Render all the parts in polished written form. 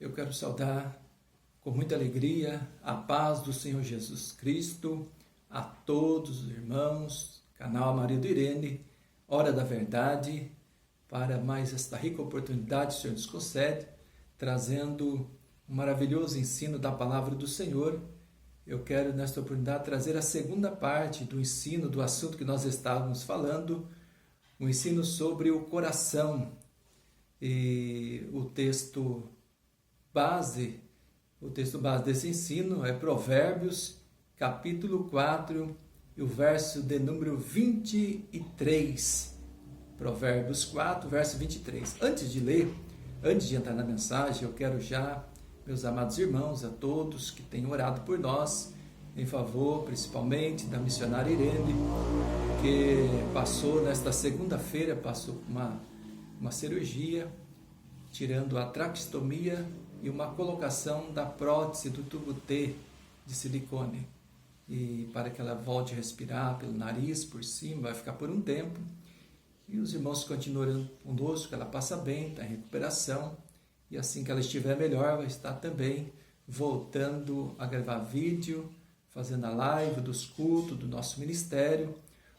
Eu quero saudar com muita alegria a paz do Senhor Jesus Cristo a todos os irmãos, canal Marido Irene, Hora da Verdade, para mais esta rica oportunidade que o Senhor nos concede, trazendo um maravilhoso ensino da palavra do Senhor. Eu quero nesta oportunidade trazer a segunda parte do ensino do assunto que nós estávamos falando, o ensino sobre o coração. E o texto base desse ensino é Provérbios, capítulo 4, e o verso de número 23. Provérbios 4, verso 23. Antes de entrar na mensagem, eu quero já, meus amados irmãos, a todos que têm orado por nós, em favor, principalmente, da missionária Irene, que passou nesta segunda-feira, passou uma cirurgia, tirando a traqueostomia e uma colocação da prótese do tubo T de silicone. E para que ela volte a respirar pelo nariz, por cima, vai ficar por um tempo. E os irmãos continuam orando conosco, ela passa bem, está em recuperação. E assim que ela estiver melhor, vai estar também voltando a gravar vídeo, fazendo a live dos cultos do nosso ministério.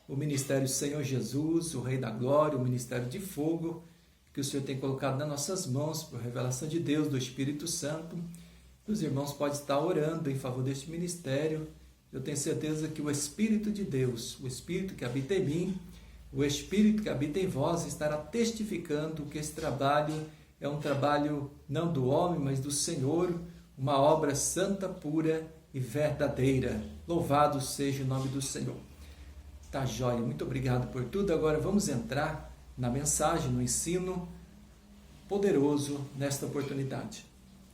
O Ministério Senhor Jesus, o Rei da Glória, o Ministério de Fogo, que o Senhor tem colocado nas nossas mãos por revelação de Deus, do Espírito Santo. Os irmãos podem estar orando em favor deste ministério. Eu tenho certeza que o Espírito de Deus, o Espírito que habita em mim, o Espírito que habita em vós, estará testificando que esse trabalho é um trabalho não do homem, mas do Senhor, uma obra santa, pura e verdadeira. Louvado seja o nome do Senhor. Tá joia, muito obrigado por tudo. Agora vamos entrar na mensagem, no ensino poderoso nesta oportunidade.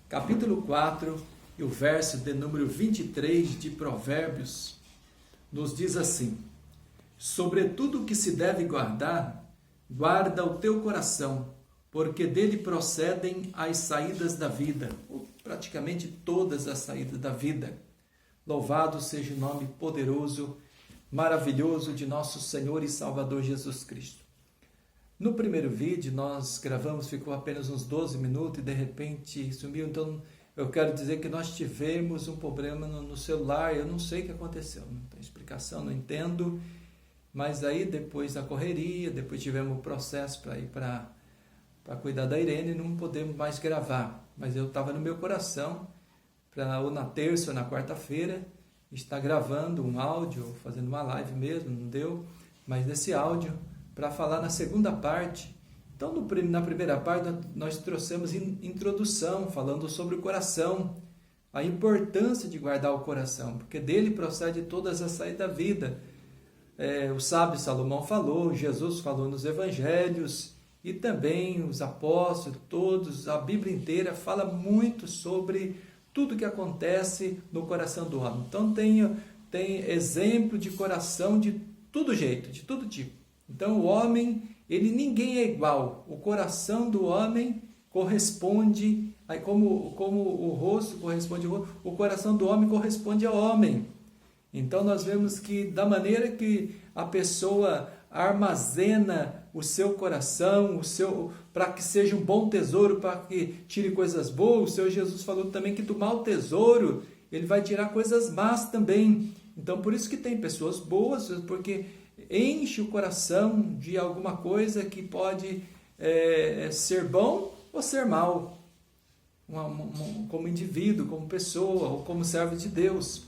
Capítulo 4 e o verso de número 23 de Provérbios nos diz assim: sobretudo o que se deve guardar, guarda o teu coração, porque dele procedem as saídas da vida, ou praticamente todas as saídas da vida. Louvado seja o nome poderoso, maravilhoso de nosso Senhor e Salvador Jesus Cristo. No primeiro vídeo nós gravamos, ficou apenas uns 12 minutos e de repente sumiu. Então eu quero dizer que nós tivemos um problema no celular, eu não sei o que aconteceu, não tem explicação, não entendo. Mas aí depois da correria, depois tivemos o processo para ir para cuidar da Irene, não podemos mais gravar. Mas eu estava no meu coração, ou na terça ou na quarta-feira, estar gravando um áudio, fazendo uma live mesmo, não deu, mas nesse áudio, para falar na segunda parte. Então, na primeira parte, nós trouxemos introdução, falando sobre o coração, a importância de guardar o coração, porque dele procede todas as saídas da vida. O sábio Salomão falou, Jesus falou nos evangelhos, e também os apóstolos, todos, a Bíblia inteira fala muito sobre tudo que acontece no coração do homem. Então, tem exemplo de coração de todo jeito, de todo tipo. Então, o homem, ninguém é igual. O coração do homem corresponde, como o rosto corresponde ao rosto, o coração do homem corresponde ao homem. Então, nós vemos que da maneira que a pessoa armazena o seu coração, para que seja um bom tesouro, para que tire coisas boas. O Senhor Jesus falou também que do mau tesouro, ele vai tirar coisas más também. Então, por isso que tem pessoas boas, porque enche o coração de alguma coisa que pode ser bom ou ser mal, como indivíduo, como pessoa ou como servo de Deus.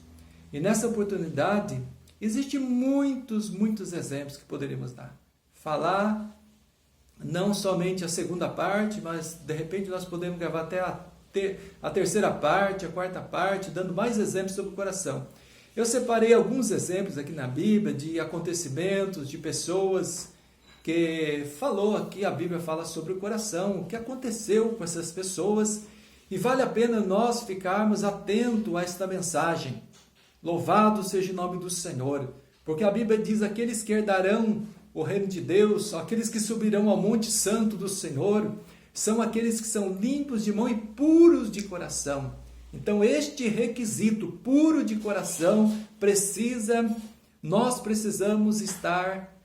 E nessa oportunidade, existem muitos exemplos que poderíamos dar. Falar não somente a segunda parte, mas de repente nós podemos gravar até a terceira parte, a quarta parte, dando mais exemplos sobre o coração. Eu separei alguns exemplos aqui na Bíblia de acontecimentos, de pessoas que falou aqui, a Bíblia fala sobre o coração, o que aconteceu com essas pessoas, e vale a pena nós ficarmos atentos a esta mensagem. Louvado seja o nome do Senhor, porque a Bíblia diz: aqueles que herdarão o reino de Deus, aqueles que subirão ao monte santo do Senhor, são aqueles que são limpos de mão e puros de coração. Então, este requisito, puro de coração, nós precisamos estar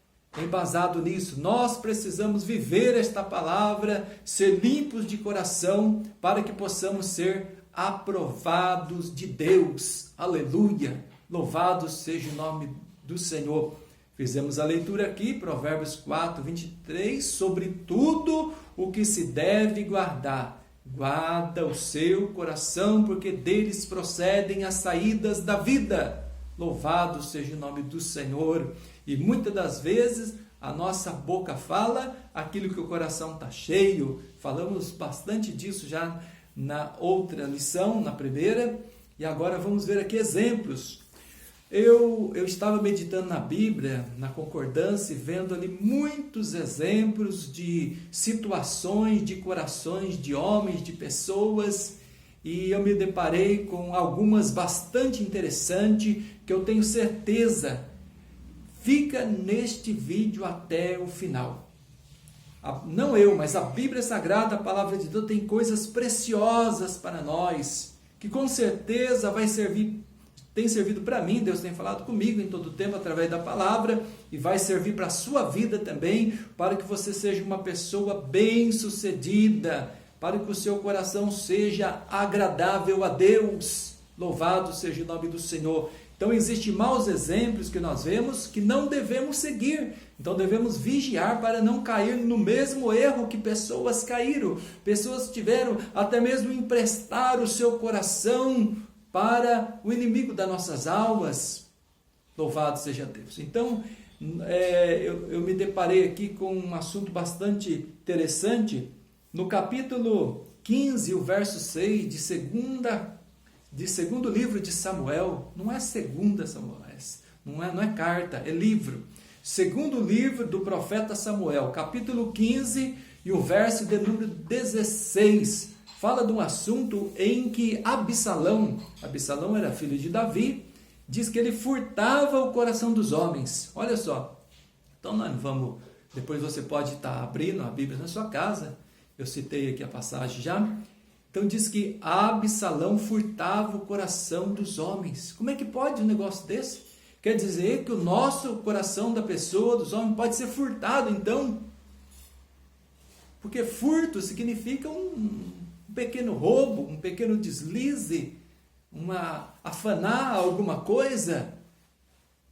embasado nisso. Nós precisamos viver esta palavra, ser limpos de coração, para que possamos ser aprovados de Deus. Aleluia! Louvado seja o nome do Senhor. Fizemos a leitura aqui, Provérbios 4, 23, sobre tudo o que se deve guardar. Guarda o seu coração, porque deles procedem as saídas da vida. Louvado seja o nome do Senhor. E muitas das vezes a nossa boca fala aquilo que o coração está cheio. Falamos bastante disso já na outra lição, na primeira. E agora vamos ver aqui exemplos. Eu estava meditando na Bíblia, na concordância, e vendo ali muitos exemplos de situações, de corações, de homens, de pessoas, e eu me deparei com algumas bastante interessantes, que eu tenho certeza, fica neste vídeo até o final. Não eu, mas a Bíblia Sagrada, a Palavra de Deus, tem coisas preciosas para nós, que com certeza vai servir. Tem servido para mim, Deus tem falado comigo em todo o tempo através da palavra, e vai servir para a sua vida também, para que você seja uma pessoa bem-sucedida, para que o seu coração seja agradável a Deus. Louvado seja o nome do Senhor. Então existem maus exemplos que nós vemos que não devemos seguir. Então devemos vigiar para não cair no mesmo erro que pessoas caíram. Pessoas tiveram até mesmo emprestar o seu coração para o inimigo das nossas almas. Louvado seja Deus. Então, eu me deparei aqui com um assunto bastante interessante, no capítulo 15, o verso 6, de segundo livro de Samuel. Não é segunda Samuel, não é carta, é livro. Segundo livro do profeta Samuel, capítulo 15, e o verso de número 16, fala de um assunto em que Absalão era filho de Davi, diz que ele furtava o coração dos homens. Olha só, então nós vamos, depois você pode estar abrindo a Bíblia na sua casa, eu citei aqui a passagem já. Então diz que Absalão furtava o coração dos homens. Como é que pode um negócio desse? Quer dizer que o nosso coração da pessoa, dos homens, pode ser furtado, então? Porque furto significa um pequeno roubo, um pequeno deslize, afanar alguma coisa.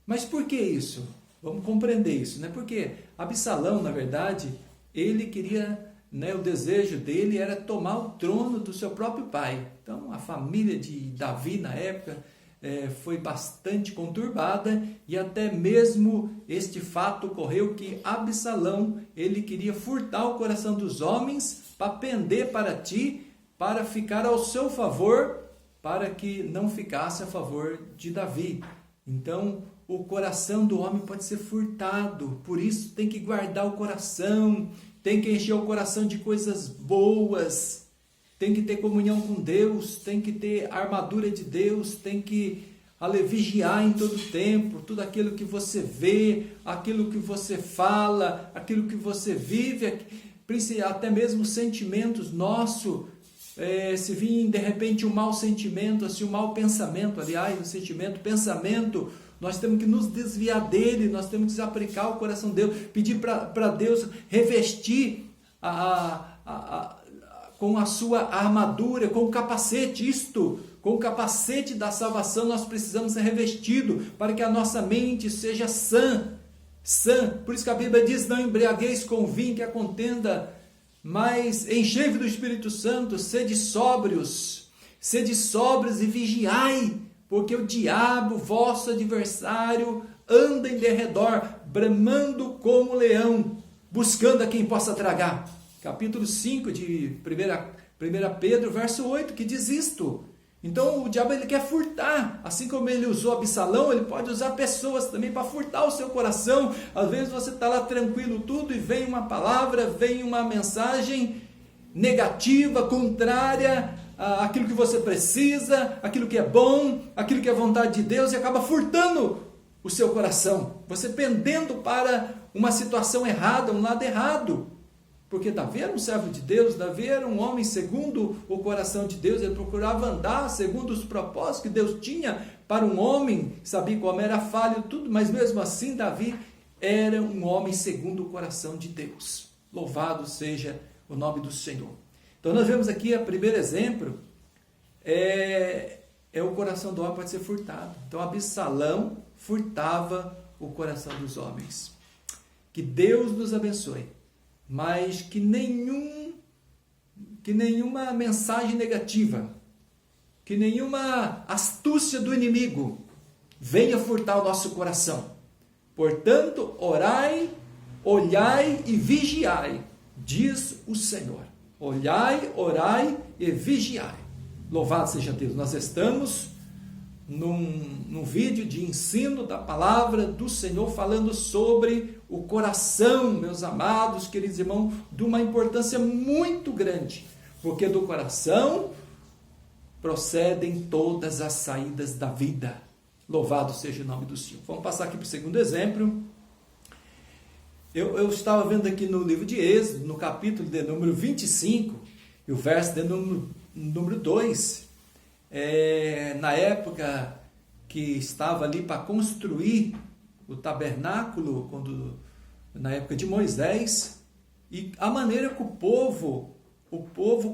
Mas por que isso? Vamos compreender isso, né? Porque Absalão, na verdade, ele queria, o desejo dele era tomar o trono do seu próprio pai. Então, a família de Davi, na época, foi bastante conturbada, e até mesmo este fato ocorreu que Absalão, ele queria furtar o coração dos homens para pender para ti, para ficar ao seu favor, para que não ficasse a favor de Davi. Então, o coração do homem pode ser furtado, por isso tem que guardar o coração, tem que encher o coração de coisas boas, tem que ter comunhão com Deus, tem que ter a armadura de Deus, tem que vigiar em todo tempo, tudo aquilo que você vê, aquilo que você fala, aquilo que você vive, até mesmo sentimentos nossos. Se vir de repente um mau sentimento, assim, um mau pensamento, pensamento, nós temos que nos desviar dele, nós temos que desaplicar o coração de Deus, pedir para Deus revestir com a sua armadura, com o capacete, com o capacete da salvação nós precisamos ser revestidos, para que a nossa mente seja sã. Por isso que a Bíblia diz, não embriagueis com vinho que a contenda, mas enchei-vos do Espírito Santo, sede sóbrios e vigiai, porque o diabo, vosso adversário, anda em derredor, bramando como leão, buscando a quem possa tragar. Capítulo 5 de 1 Pedro, verso 8, que diz isto. Então o diabo ele quer furtar, assim como ele usou Absalão, ele pode usar pessoas também para furtar o seu coração. Às vezes você está lá tranquilo tudo e vem uma palavra, vem uma mensagem negativa, contrária àquilo que você precisa, aquilo que é bom, aquilo que é vontade de Deus, e acaba furtando o seu coração, você pendendo para uma situação errada, um lado errado. Porque Davi era um servo de Deus, Davi era um homem segundo o coração de Deus, ele procurava andar segundo os propósitos que Deus tinha para um homem, sabia como era falho tudo, mas mesmo assim Davi era um homem segundo o coração de Deus. Louvado seja o nome do Senhor. Então nós vemos aqui, o primeiro exemplo, é o coração do homem pode ser furtado. Então Absalão furtava o coração dos homens. Que Deus nos abençoe, mas que nenhuma mensagem negativa, que nenhuma astúcia do inimigo venha furtar o nosso coração. Portanto, orai, olhai e vigiai, diz o Senhor. Olhai, orai e vigiai. Louvado seja Deus. Nós estamos num vídeo de ensino da palavra do Senhor, falando sobre o coração, meus amados, queridos irmãos, de uma importância muito grande, porque do coração procedem todas as saídas da vida. Louvado seja o nome do Senhor. Vamos passar aqui para o segundo exemplo. Eu estava vendo aqui no livro de Êxodo, no capítulo de número 25, e o verso de número 2, na época que estava ali para construir o tabernáculo, na época de Moisés, e a maneira que o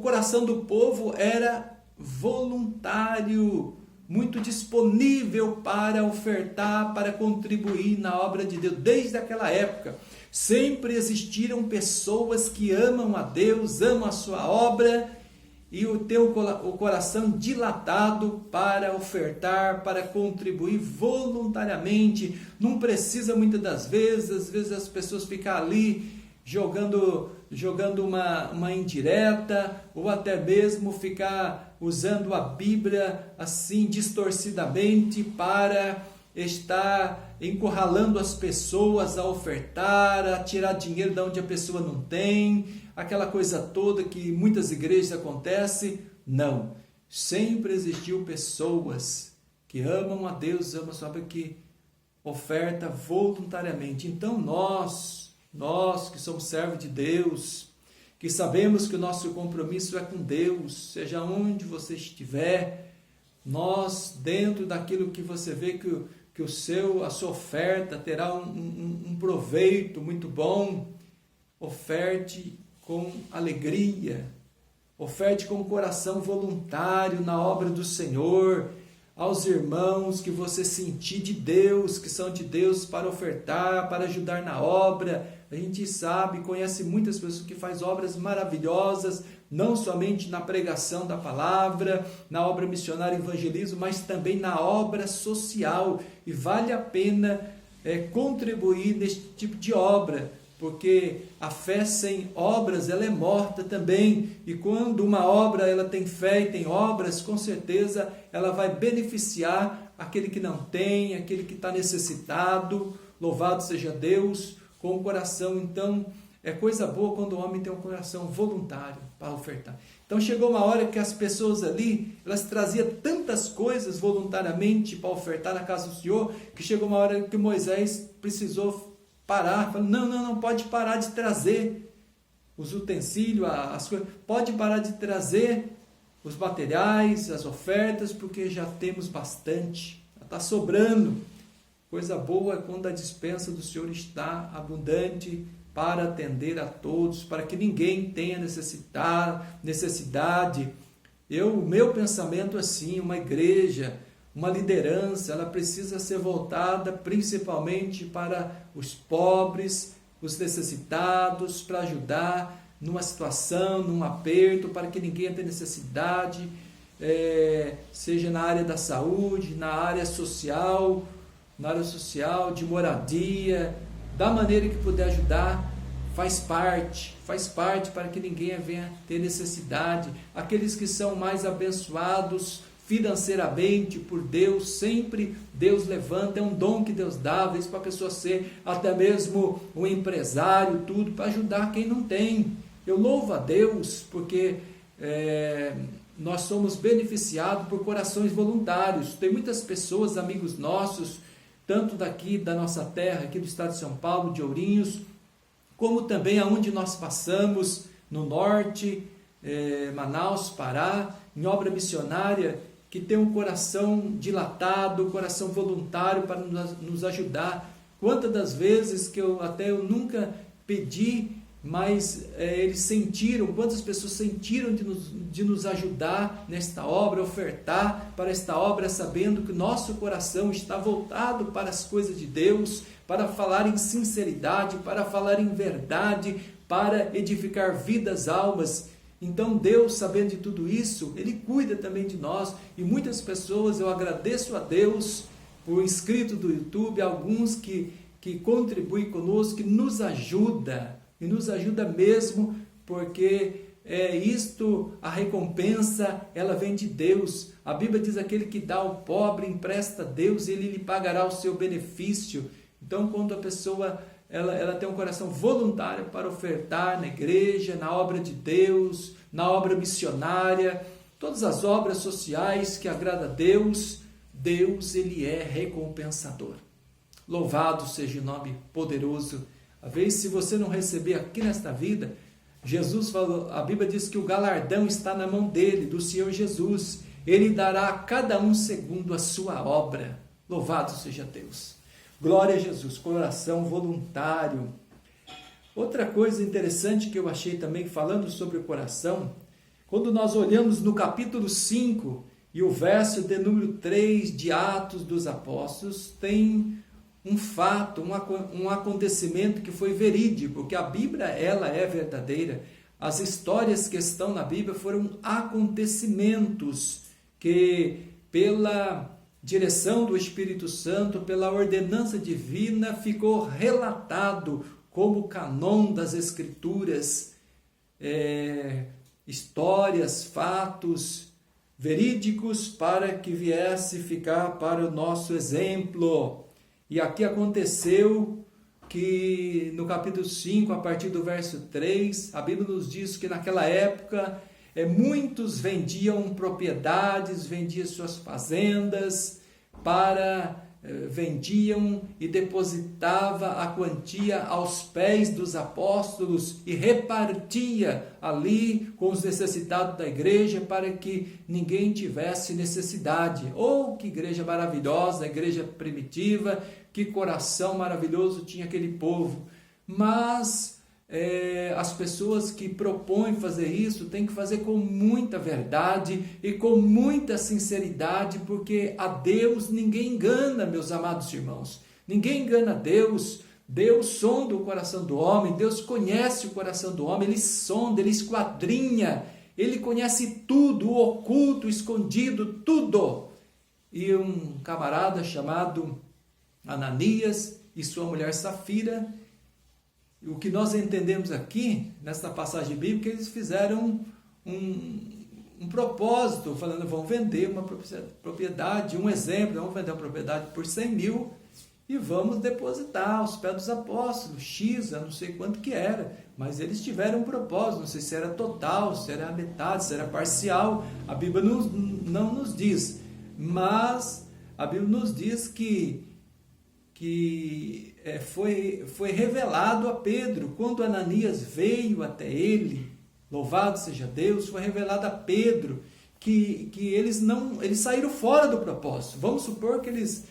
coração do povo era voluntário, muito disponível para ofertar, para contribuir na obra de Deus. Desde aquela época, sempre existiram pessoas que amam a Deus, amam a sua obra e têm o coração dilatado para ofertar, para contribuir voluntariamente. Não precisa muitas das vezes, às vezes as pessoas ficam ali jogando uma indireta, ou até mesmo ficar usando a Bíblia assim distorcidamente para estar encurralando as pessoas a ofertar, a tirar dinheiro de onde a pessoa não tem, aquela coisa toda que muitas igrejas acontece. Não, sempre existiu pessoas que amam a Deus, amam a sua obra, que oferta voluntariamente. Então nós que somos servos de Deus, que sabemos que o nosso compromisso é com Deus, seja onde você estiver, nós, dentro daquilo que você vê que a sua oferta terá um proveito muito bom, oferte com alegria, oferte com coração voluntário na obra do Senhor, aos irmãos que você sentir de Deus, que são de Deus, para ofertar, para ajudar na obra. A gente sabe, conhece muitas pessoas que fazem obras maravilhosas, não somente na pregação da palavra, na obra missionária e evangelismo, mas também na obra social. E vale a pena contribuir neste tipo de obra, porque a fé sem obras, ela é morta também. E quando uma obra ela tem fé e tem obras, com certeza ela vai beneficiar aquele que não tem, aquele que está necessitado. Louvado seja Deus, com o coração. Então, é coisa boa quando o homem tem um coração voluntário para ofertar. Então, chegou uma hora que as pessoas ali, elas traziam tantas coisas voluntariamente para ofertar na casa do Senhor, que chegou uma hora que Moisés precisou parar. Falou, não pode parar de trazer os utensílios, as coisas, pode parar de trazer os materiais, as ofertas, porque já temos bastante, está sobrando. Coisa boa é quando a despensa do Senhor está abundante para atender a todos, para que ninguém tenha necessidade. O meu pensamento é assim, uma igreja, uma liderança, ela precisa ser voltada principalmente para os pobres, os necessitados, para ajudar numa situação, num aperto, para que ninguém tenha necessidade, seja na área da saúde, na área social, de moradia, da maneira que puder ajudar, faz parte para que ninguém venha ter necessidade. Aqueles que são mais abençoados financeiramente por Deus, sempre Deus levanta, é um dom que Deus dá, isso para a pessoa ser até mesmo um empresário, tudo, para ajudar quem não tem. Eu louvo a Deus, porque nós somos beneficiados por corações voluntários. Tem muitas pessoas, amigos nossos, tanto daqui da nossa terra, aqui do estado de São Paulo, de Ourinhos, como também aonde nós passamos, no norte, Manaus, Pará, em obra missionária, que tem um coração dilatado, um coração voluntário para nos ajudar Quantas das vezes que eu nunca pedi, mas eles sentiram, quantas pessoas sentiram de nos ajudar nesta obra, ofertar para esta obra, sabendo que nosso coração está voltado para as coisas de Deus, para falar em sinceridade, para falar em verdade, para edificar vidas, almas. Então Deus, sabendo de tudo isso, Ele cuida também de nós. E muitas pessoas, eu agradeço a Deus por inscrito do YouTube, alguns que contribuem conosco, que nos ajuda, e nos ajuda mesmo, porque a recompensa, ela vem de Deus. A Bíblia diz: aquele que dá ao pobre empresta a Deus, e Ele lhe pagará o seu benefício. Então, quando a pessoa ela tem um coração voluntário para ofertar na igreja, na obra de Deus, na obra missionária, todas as obras sociais que agradam a Deus, Deus, Ele é recompensador. Louvado seja o nome poderoso. Às vezes, se você não receber aqui nesta vida, Jesus falou, a Bíblia diz que o galardão está na mão dele, do Senhor Jesus. Ele dará a cada um segundo a sua obra. Louvado seja Deus. Glória a Jesus, coração voluntário. Outra coisa interessante que eu achei também, falando sobre o coração, quando nós olhamos no capítulo 5 e o verso de número 3 de Atos dos Apóstolos, tem um fato, um acontecimento que foi verídico, porque a Bíblia, ela é verdadeira. As histórias que estão na Bíblia foram acontecimentos que, pela direção do Espírito Santo, pela ordenança divina, ficou relatado como canon das Escrituras, histórias, fatos verídicos, para que viesse ficar para o nosso exemplo. E aqui aconteceu que no capítulo 5, a partir do verso 3, a Bíblia nos diz que naquela época muitos vendiam propriedades, vendiam suas fazendas, vendiam e depositava a quantia aos pés dos apóstolos e repartia ali com os necessitados da igreja, para que ninguém tivesse necessidade. Oh, que igreja maravilhosa, igreja primitiva, que coração maravilhoso tinha aquele povo. Mas as pessoas que propõem fazer isso têm que fazer com muita verdade e com muita sinceridade, porque a Deus ninguém engana, meus amados irmãos. Ninguém engana a Deus. Deus sonda o coração do homem, Deus conhece o coração do homem, Ele sonda, Ele esquadrinha, Ele conhece tudo, o oculto, o escondido, tudo. E um camarada chamado Ananias e sua mulher Safira, o que nós entendemos aqui, nesta passagem bíblica, eles fizeram um propósito, falando: vamos vender uma propriedade, um exemplo, vamos vender uma propriedade por 100 mil e vamos depositar aos pés dos apóstolos, X, eu não sei quanto que era, mas eles tiveram um propósito, não sei se era total, se era metade, se era parcial, a Bíblia não nos diz, mas a Bíblia nos diz que foi revelado a Pedro, quando Ananias veio até ele, louvado seja Deus, foi revelado a Pedro que eles saíram fora do propósito. Vamos supor que eles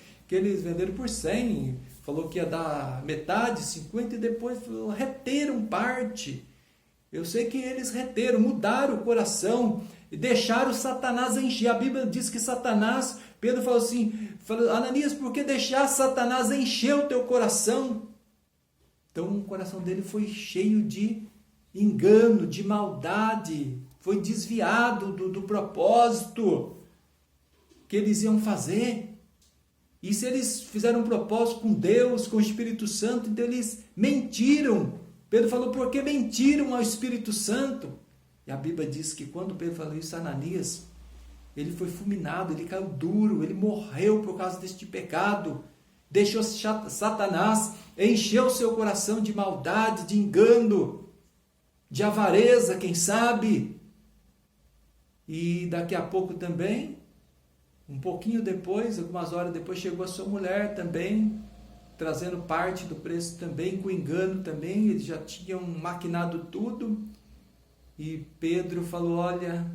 venderam por 100, falou que ia dar metade, 50, e depois reteram parte. Eu sei que eles reteram, mudaram o coração e deixaram Satanás encher. A Bíblia diz que Satanás, Pedro falou assim, Ananias, por que deixar Satanás encher o teu coração? Então o coração dele foi cheio de engano, de maldade, foi desviado do propósito que eles iam fazer. E se eles fizeram um propósito com Deus, com o Espírito Santo, então eles mentiram. Pedro falou: por que mentiram ao Espírito Santo? E a Bíblia diz que quando Pedro falou isso, Ananias, ele foi fulminado, ele caiu duro, ele morreu por causa deste pecado. Deixou Satanás encher o seu coração de maldade, de engano, de avareza, quem sabe. E daqui a pouco também, um pouquinho depois, algumas horas depois, chegou a sua mulher também, trazendo parte do preço também, com engano também. Eles já tinham maquinado tudo. E Pedro falou: olha,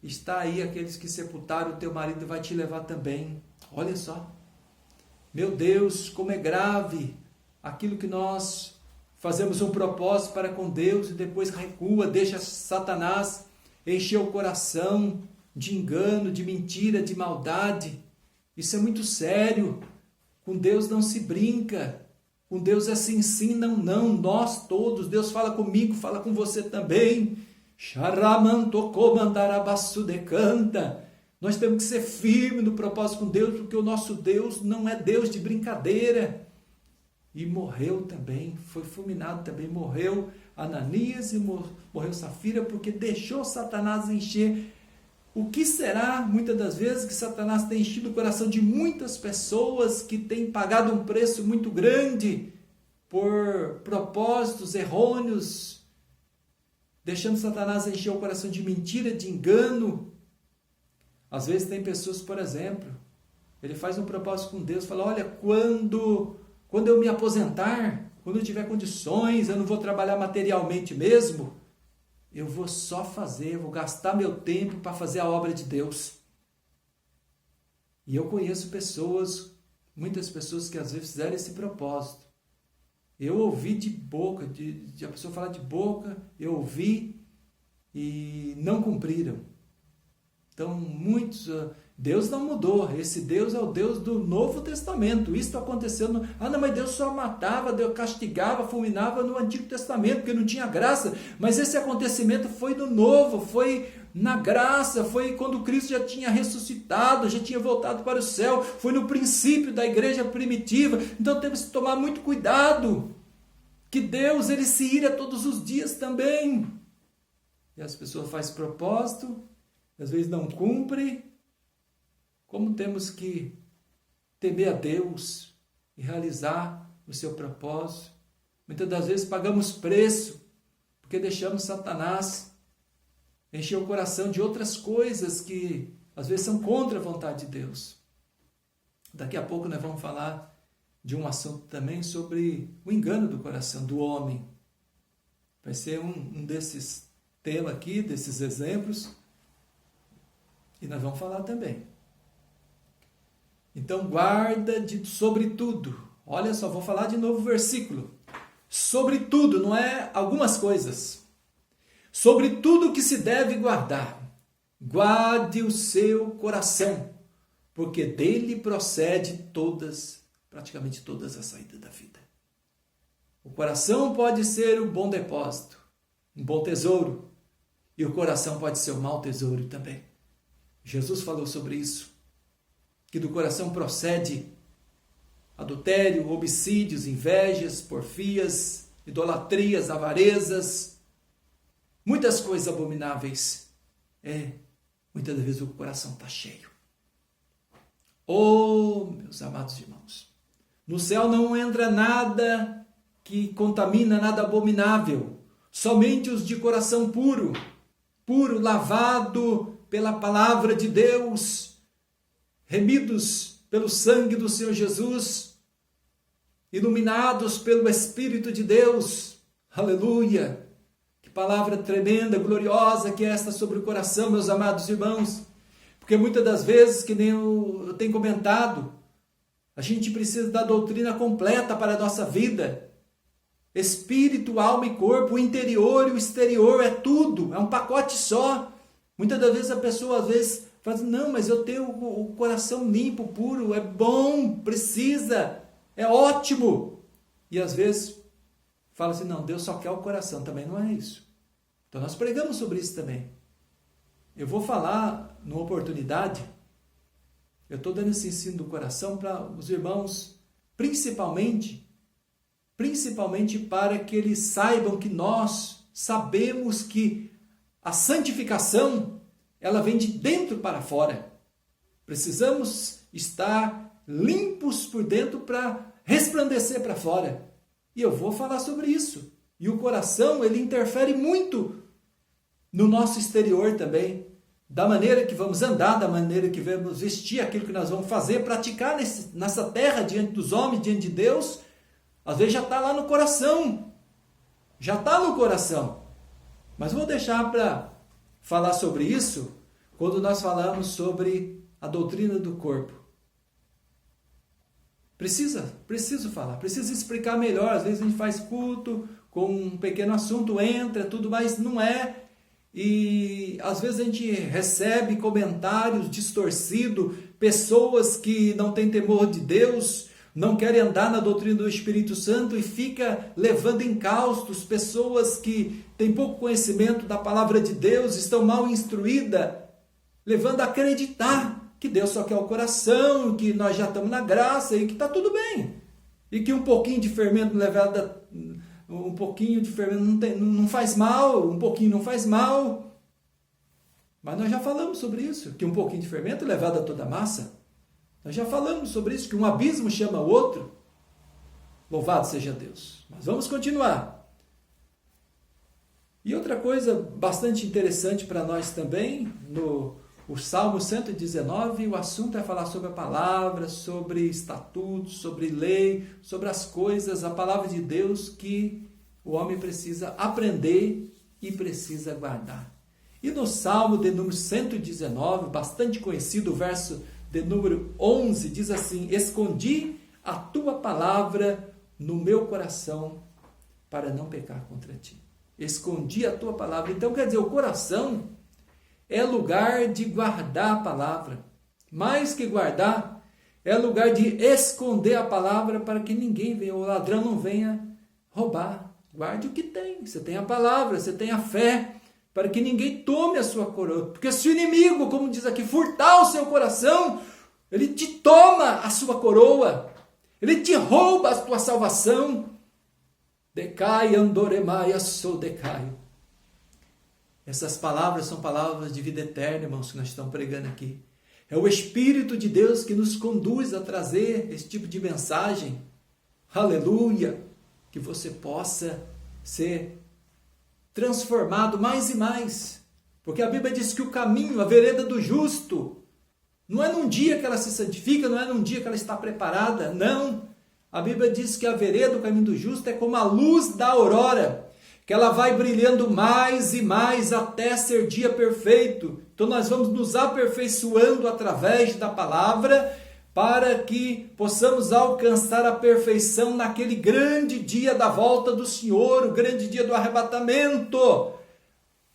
está aí aqueles que sepultaram o teu marido, vai te levar também. Olha só. Meu Deus, como é grave aquilo que nós fazemos um propósito para com Deus e depois recua, deixa Satanás encher o coração de engano, de mentira, de maldade. Isso é muito sério. Com Deus não se brinca. Com Deus é sim, sim, não, não. Nós todos, Deus fala comigo, fala com você também. Decanta. Nós temos que ser firmes no propósito com Deus, porque o nosso Deus não é Deus de brincadeira. E morreu também, foi fulminado também, morreu Ananias e morreu Safira, porque deixou Satanás encher. O que será, muitas das vezes, que Satanás tem enchido o coração de muitas pessoas que têm pagado um preço muito grande por propósitos errôneos, deixando Satanás encher o coração de mentira, de engano. Às vezes tem pessoas, por exemplo, ele faz um propósito com Deus, fala, olha, quando eu me aposentar, quando eu tiver condições, eu não vou trabalhar materialmente mesmo, eu vou só fazer, vou gastar meu tempo para fazer a obra de Deus. E eu conheço pessoas, muitas pessoas que às vezes fizeram esse propósito. Eu ouvi de boca, de a pessoa falar de boca, eu ouvi e não cumpriram. Então, muitos... Deus não mudou, esse Deus é o Deus do Novo Testamento. Isso aconteceu não, mas Deus só matava, Deus castigava, fulminava no Antigo Testamento, porque não tinha graça. Mas esse acontecimento foi no Novo, foi na graça, foi quando Cristo já tinha ressuscitado, já tinha voltado para o céu, foi no princípio da igreja primitiva. Então temos que tomar muito cuidado, que Deus ele se ira todos os dias também. E as pessoas fazem propósito, às vezes não cumprem. Como temos que temer a Deus e realizar o seu propósito. Muitas das vezes pagamos preço, porque deixamos Satanás encher o coração de outras coisas que às vezes são contra a vontade de Deus. Daqui a pouco nós vamos falar de um assunto também sobre o engano do coração do homem. Vai ser um desses temas aqui, desses exemplos, e nós vamos falar também. Então, guarda sobre tudo. Olha só, vou falar de novo o versículo. Sobre tudo, não é algumas coisas. Sobre tudo que se deve guardar. Guarde o seu coração, porque dele procede praticamente todas as saídas da vida. O coração pode ser um bom depósito, um bom tesouro. E o coração pode ser um mau tesouro também. Jesus falou sobre isso. Que do coração procede adultério, homicídios, invejas, porfias, idolatrias, avarezas, muitas coisas abomináveis. Muitas das vezes o coração está cheio. Meus amados irmãos, no céu não entra nada que contamina, nada abominável, somente os de coração puro, lavado pela palavra de Deus, remidos pelo sangue do Senhor Jesus, iluminados pelo Espírito de Deus. Aleluia! Que palavra tremenda, gloriosa que é esta sobre o coração, meus amados irmãos. Porque muitas das vezes, que nem eu tenho comentado, a gente precisa da doutrina completa para a nossa vida. Espírito, alma e corpo, o interior e o exterior, é tudo, é um pacote só. Muitas das vezes a pessoa, fala assim, não, mas eu tenho o coração limpo, puro, é bom, precisa, é ótimo. E às vezes fala assim, não, Deus só quer o coração, também não é isso. Então nós pregamos sobre isso também. Eu vou falar numa oportunidade, eu estou dando esse ensino do coração para os irmãos, principalmente para que eles saibam que nós sabemos que a santificação, ela vem de dentro para fora. Precisamos estar limpos por dentro para resplandecer para fora. E eu vou falar sobre isso. E o coração, ele interfere muito no nosso exterior também. Da maneira que vamos andar, da maneira que vamos vestir, aquilo que nós vamos fazer, praticar nessa terra, diante dos homens, diante de Deus. Às vezes já está lá no coração. Já está no coração. Mas vou deixar para falar sobre isso quando nós falamos sobre a doutrina do corpo. Preciso falar, preciso explicar melhor. Às vezes a gente faz culto com um pequeno assunto, entra, tudo, mas não é. E às vezes a gente recebe comentários distorcidos, pessoas que não têm temor de Deus, não querem andar na doutrina do Espírito Santo e fica levando encaustos, pessoas que têm pouco conhecimento da palavra de Deus, estão mal instruídas, levando a acreditar que Deus só quer o coração, que nós já estamos na graça e que está tudo bem. E que um pouquinho de fermento não faz mal, um pouquinho não faz mal. Mas nós já falamos sobre isso, que um pouquinho de fermento é levado a toda a massa. Nós já falamos sobre isso, que um abismo chama o outro. Louvado seja Deus. Mas vamos continuar. E outra coisa bastante interessante para nós também, o Salmo 119, o assunto é falar sobre a palavra, sobre estatutos, sobre lei, sobre as coisas, a palavra de Deus que o homem precisa aprender e precisa guardar. E no Salmo de número 119, bastante conhecido, o verso de número 11, diz assim: escondi a tua palavra no meu coração para não pecar contra ti. Escondi a tua palavra. Então, quer dizer, o coração é lugar de guardar a palavra. Mais que guardar, é lugar de esconder a palavra para que ninguém venha, o ladrão não venha roubar. Guarde o que tem. Você tem a palavra, você tem a fé, para que ninguém tome a sua coroa. Porque se o inimigo, como diz aqui, furtar o seu coração, ele te toma a sua coroa. Ele te rouba a tua salvação. Decai, andoremaia, sou decaio. Essas palavras são palavras de vida eterna, irmãos, que nós estamos pregando aqui. É o Espírito de Deus que nos conduz a trazer esse tipo de mensagem. Aleluia! Que você possa ser transformado mais e mais. Porque a Bíblia diz que o caminho, a vereda do justo, não é num dia que ela se santifica, não é num dia que ela está preparada, não. A Bíblia diz que a vereda, o caminho do justo, é como a luz da aurora, que ela vai brilhando mais e mais até ser dia perfeito. Então nós vamos nos aperfeiçoando através da palavra para que possamos alcançar a perfeição naquele grande dia da volta do Senhor, o grande dia do arrebatamento.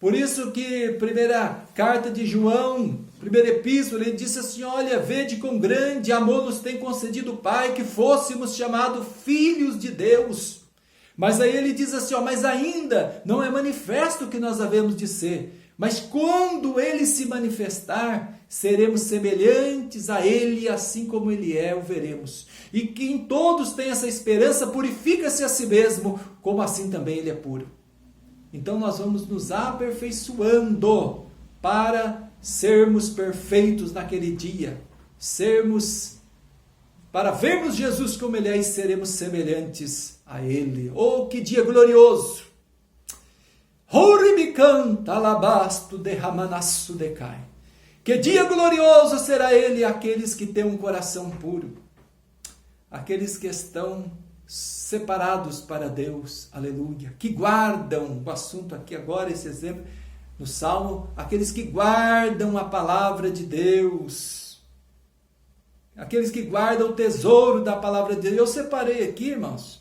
Por isso que primeira carta de João, primeira epístola, ele disse assim: olha, vede com grande amor nos tem concedido o Pai que fôssemos chamados filhos de Deus. Mas aí ele diz assim, mas ainda não é manifesto o que nós havemos de ser. Mas quando ele se manifestar, seremos semelhantes a ele, assim como ele é, o veremos. E quem todos tem essa esperança, purifica-se a si mesmo, como assim também ele é puro. Então nós vamos nos aperfeiçoando para sermos perfeitos naquele dia. Para vermos Jesus como ele é e seremos semelhantes a ele. Oh, que dia glorioso! Horibicanta alabasto derramanaço decai. Que dia glorioso será ele, aqueles que têm um coração puro, aqueles que estão separados para Deus, aleluia, que guardam, o assunto aqui agora, esse exemplo no Salmo, aqueles que guardam a palavra de Deus, aqueles que guardam o tesouro da palavra de Deus. Eu separei aqui, irmãos,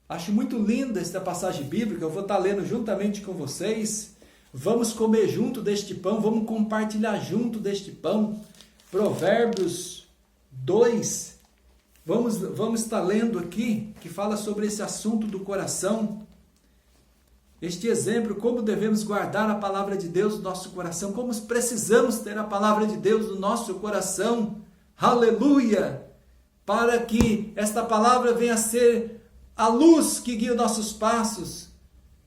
acho muito linda esta passagem bíblica, eu vou estar lendo juntamente com vocês. Vamos comer junto deste pão, vamos compartilhar junto deste pão. Provérbios 2, vamos estar lendo aqui, que fala sobre esse assunto do coração. Este exemplo, como devemos guardar a palavra de Deus no nosso coração, como precisamos ter a palavra de Deus no nosso coração. Aleluia! Para que esta palavra venha a ser a luz que guia os nossos passos,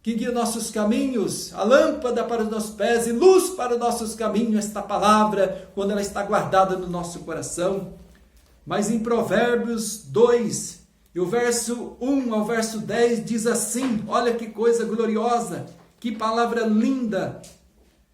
que guia nossos caminhos, a lâmpada para os nossos pés e luz para os nossos caminhos, esta palavra, quando ela está guardada no nosso coração. Mas em Provérbios 2, e o verso 1 ao verso 10 diz assim, olha que coisa gloriosa, que palavra linda.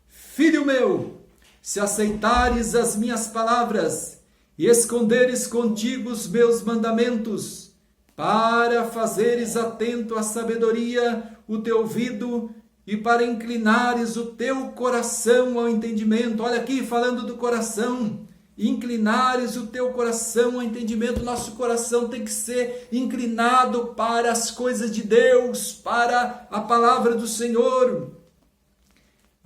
Filho meu, se aceitares as minhas palavras e esconderes contigo os meus mandamentos, para fazeres atento à sabedoria o teu ouvido e para inclinares o teu coração ao entendimento. Olha aqui, falando do coração. inclinares o teu coração ao entendimento. Nosso coração tem que ser inclinado para as coisas de Deus, para a palavra do Senhor.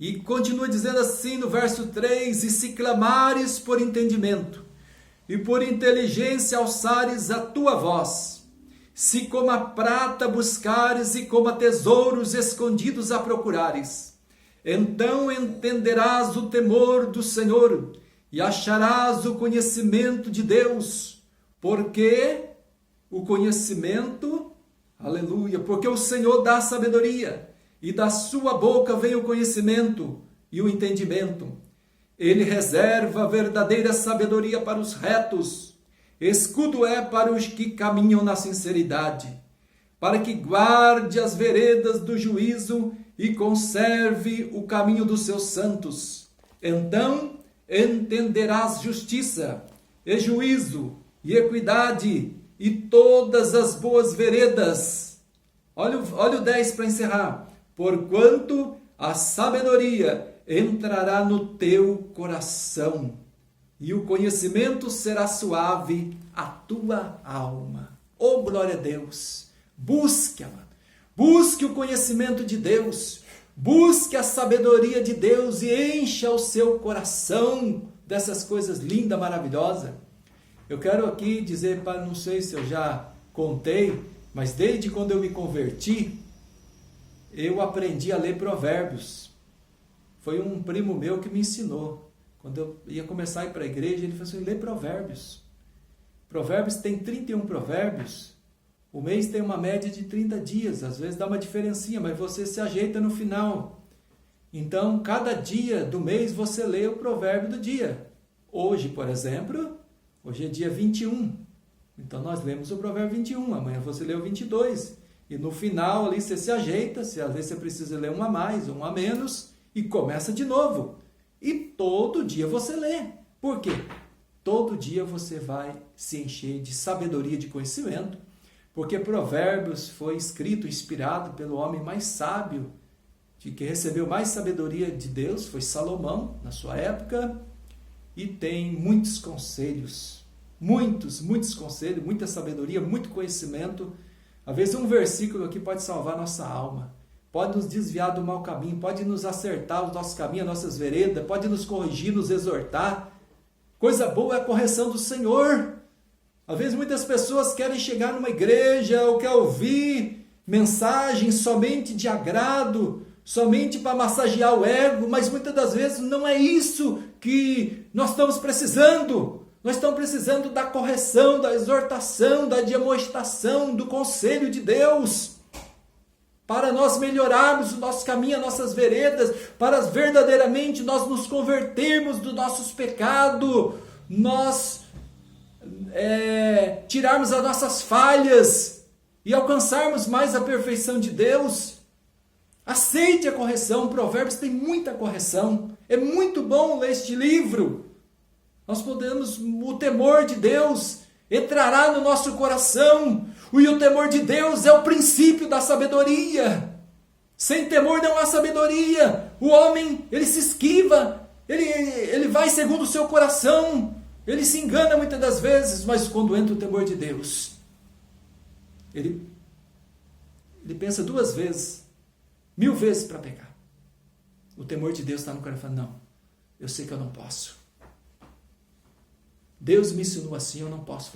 E continua dizendo assim no verso 3, e se clamares por entendimento, e por inteligência alçares a tua voz, se como a prata buscares e como a tesouros escondidos a procurares, então entenderás o temor do Senhor e acharás o conhecimento de Deus, porque o conhecimento, aleluia, porque o Senhor dá sabedoria, e da sua boca vem o conhecimento e o entendimento. Ele reserva a verdadeira sabedoria para os retos, escudo é para os que caminham na sinceridade, para que guarde as veredas do juízo e conserve o caminho dos seus santos. Então entenderás justiça, e juízo, e equidade, e todas as boas veredas. Olha o 10 para encerrar. Porquanto a sabedoria entrará no teu coração, e o conhecimento será suave à tua alma. Oh, glória a Deus! Busque, amado. Busque o conhecimento de Deus. Busque a sabedoria de Deus e encha o seu coração dessas coisas lindas, maravilhosas. Eu quero aqui dizer, para não sei se eu já contei, mas desde quando eu me converti, eu aprendi a ler Provérbios. Foi um primo meu que me ensinou. Quando eu ia começar a ir para a igreja, ele falou assim, lê Provérbios. Provérbios tem 31 provérbios. O mês tem uma média de 30 dias. Às vezes dá uma diferencinha, mas você se ajeita no final. Então, cada dia do mês você lê o provérbio do dia. Hoje, por exemplo, hoje é dia 21. Então, nós lemos o provérbio 21. Amanhã você lê o 22. E no final ali você se ajeita, se às vezes você precisa ler um a mais, um a menos, e começa de novo. E todo dia você lê. Por quê? Todo dia você vai se encher de sabedoria, de conhecimento, porque Provérbios foi escrito, inspirado pelo homem mais sábio, de que recebeu mais sabedoria de Deus, foi Salomão, na sua época, e tem muitos conselhos, muitos conselhos, muita sabedoria, muito conhecimento. Às vezes um versículo aqui pode salvar nossa alma, pode nos desviar do mau caminho, pode nos acertar os nossos caminhos, as nossas veredas, pode nos corrigir, nos exortar. Coisa boa é a correção do Senhor. Às vezes muitas pessoas querem chegar numa igreja ou querem ouvir mensagens somente de agrado, somente para massagear o ego, mas muitas das vezes não é isso que nós estamos precisando. Nós estamos precisando da correção, da exortação, da demonstração, do conselho de Deus, para nós melhorarmos o nosso caminho, as nossas veredas, para verdadeiramente nós nos convertermos dos nossos pecados, nós tirarmos as nossas falhas e alcançarmos mais a perfeição de Deus. Aceite a correção. Provérbios tem muita correção. É muito bom ler este livro. Nós podemos, o temor de Deus entrará no nosso coração. E o temor de Deus é o princípio da sabedoria. Sem temor não há sabedoria. O homem, ele se esquiva, ele vai segundo o seu coração. Ele se engana muitas das vezes, mas quando entra o temor de Deus, ele pensa 2 vezes, 1000 vezes para pecar. O temor de Deus está no coração. Não, eu sei que eu não posso. Deus me ensinou assim, eu não posso fazer.